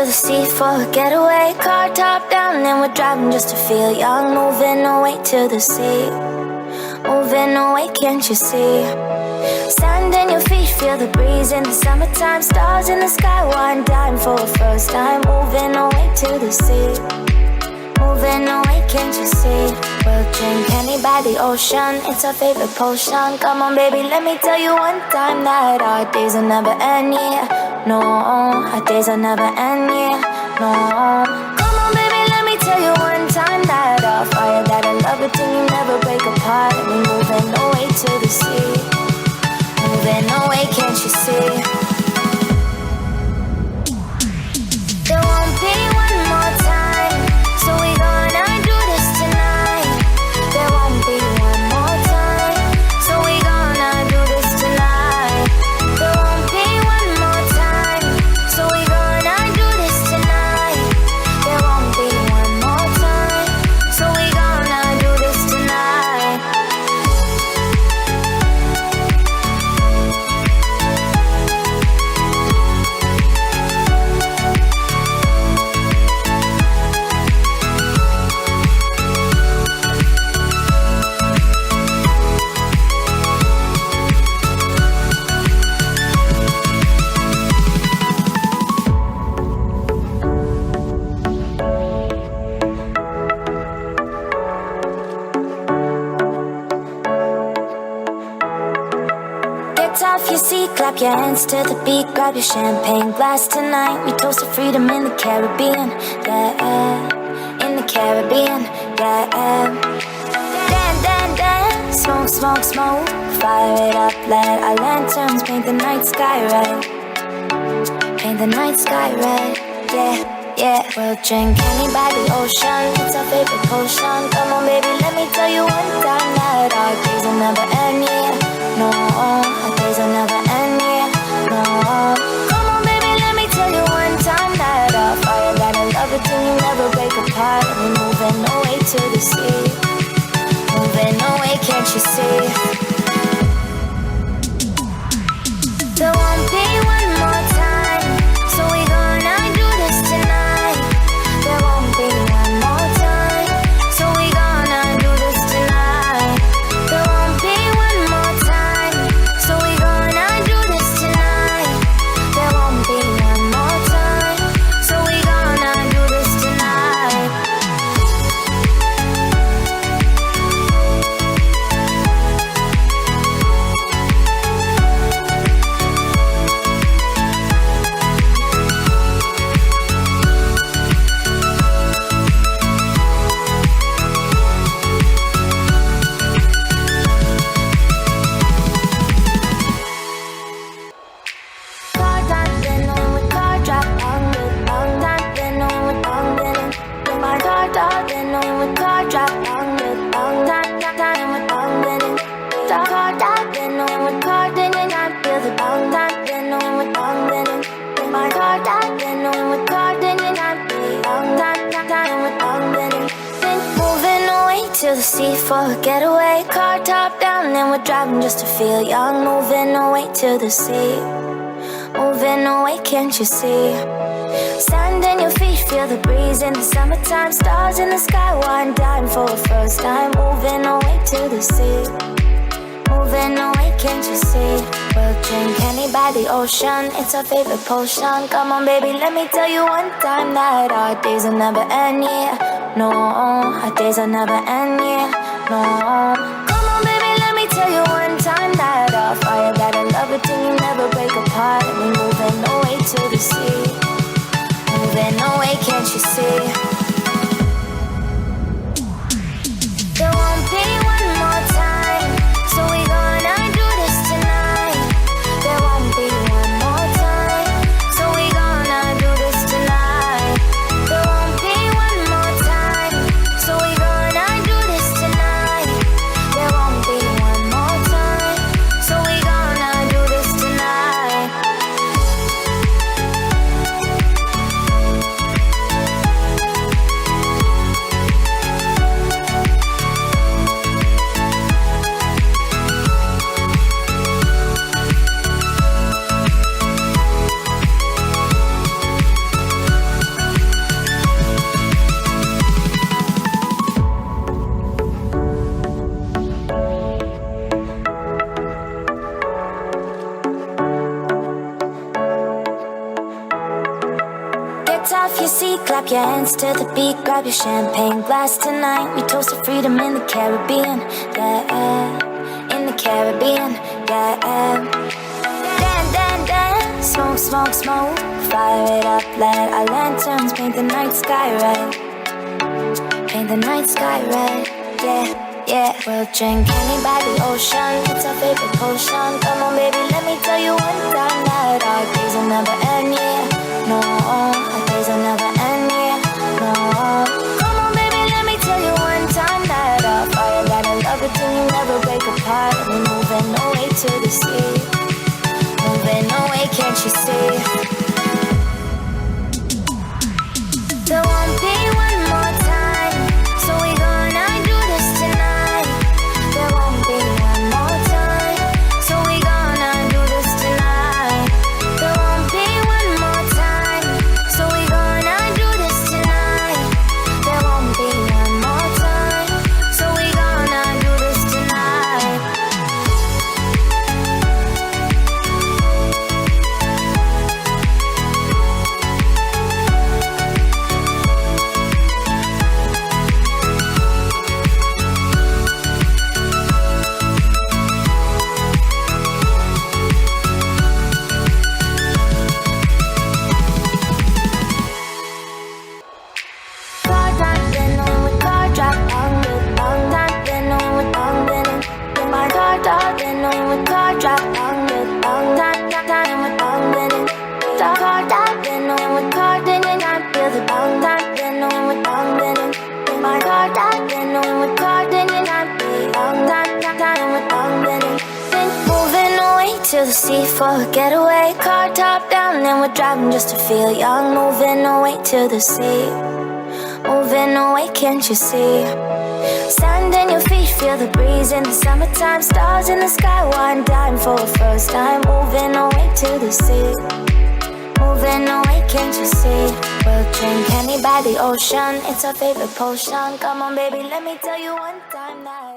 the sea for a getaway. Car top down and we're driving just to feel young. Moving away to the sea, moving away, can't you see? Sand in your feet, feel the breeze in the summertime. Stars in the sky, one dime for a first time. Moving away to the sea, moving away, can't you see? We'll drink honey by the ocean, it's our favorite potion. Come on baby, let me tell you one time that our days will never end, yeah. No, our days will never end, yeah. No. Come on baby, let me tell you one time that our fire, that I love it till you never break apart. And we moving away to the sea, moving away, can't you see? There won't be one more time, so we gonna do this tonight. There won't be one more time, so we gonna do this tonight. There won't be one more time, so we gonna do this tonight. There won't be one more time, so we gonna do this tonight. Get off your seat, clap your hands to the beat. Grab your champagne glass tonight. We toast to freedom in the Caribbean, yeah. In the Caribbean, yeah. Dance, dance, dance. Smoke, smoke, smoke. Fire it up, let our lanterns paint the night sky red. Paint the night sky red, yeah, yeah. We'll drink honey by the ocean, it's our favorite potion. Come on baby, let me tell you one time that our days will never end, yeah. No, our days will never end, yeah. No. Come on baby, let me tell you one time that our fire, that I love it till you never break apart. And we're moving away to the sea, moving away, can't you see? There won't be one more time, so we gonna do this tonight. There won't be one more time, so we gonna do this tonight. There won't be one more time, so we gonna do this tonight. There won't be one more time, so we gonna do this tonight. To the sea for a getaway. Car top down and we're driving just to feel young. Moving away to the sea, moving away, can't you see? Sand in your feet, feel the breeze in the summertime. Stars in the sky, one dime for a first time. Moving away to the sea, moving away, can't you see? We'll drink honey by the ocean, it's our favorite potion. Come on baby, let me tell you one time that our days will never end, yeah. No, our days will never end, yeah. No. Come on baby, let me tell you one time that our fire, that I love it till you never break apart. And we moving away to the sea, moving away, can't you see? There won't be one more time, so we gonna do this tonight. There won't be one more time, so we gonna do this tonight. There won't be one more time, so we gonna do this tonight. clap your hands to the beat, grab your champagne glass tonight. We toast to freedom in the Caribbean, yeah, in the Caribbean, yeah. Dan, dan, dan, smoke, smoke, smoke, fire it up, let our lanterns paint the night sky red. Paint the night sky red, yeah. Yeah, we'll drink honey by the ocean. It's our favorite potion. Come on, baby, let me tell you one time that our days will never end, yeah. No, our days will never end, yeah. No. Come on, baby, let me tell you one time that our fire got a love it till you never break apart. We're moving away to the sea. Moving away, can't you see? There won't be one more time, so we gonna do this tonight. There won't be one more time, so we gonna do this tonight. There won't be one more time, so we gonna do this tonight. There won't be one more time, so we gonna do this tonight. To the sea for a getaway, car top down, and we're driving just to feel young. Moving away to the sea, moving away, can't you see? Sand in your feet, feel the breeze in the summertime. Stars in the sky, one dime for a first time. Moving away to the sea, moving away, can't you see? We'll drink honey by the ocean, it's our favorite potion. Come on, baby, let me tell you one time that